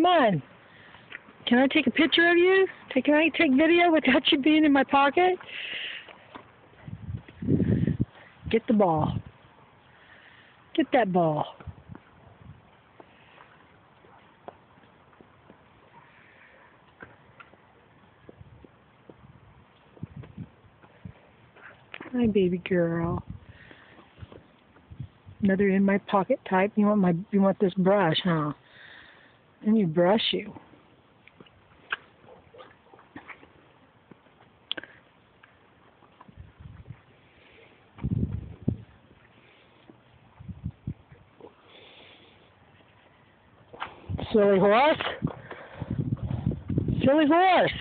Come on. Can I take a picture of you? Can I take video without you being in my pocket? Get the ball. Get that ball. Hi, baby girl. Another in my pocket type. You want this brush, huh? Let me brush you. Silly horse. Silly horse.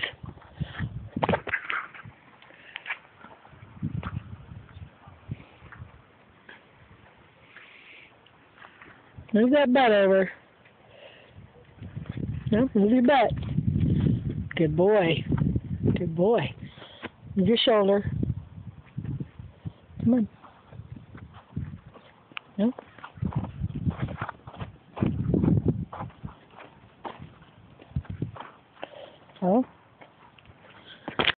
Move that butt over. No, move your butt. Good boy. Good boy. Move your shoulder. Come on. No. Oh.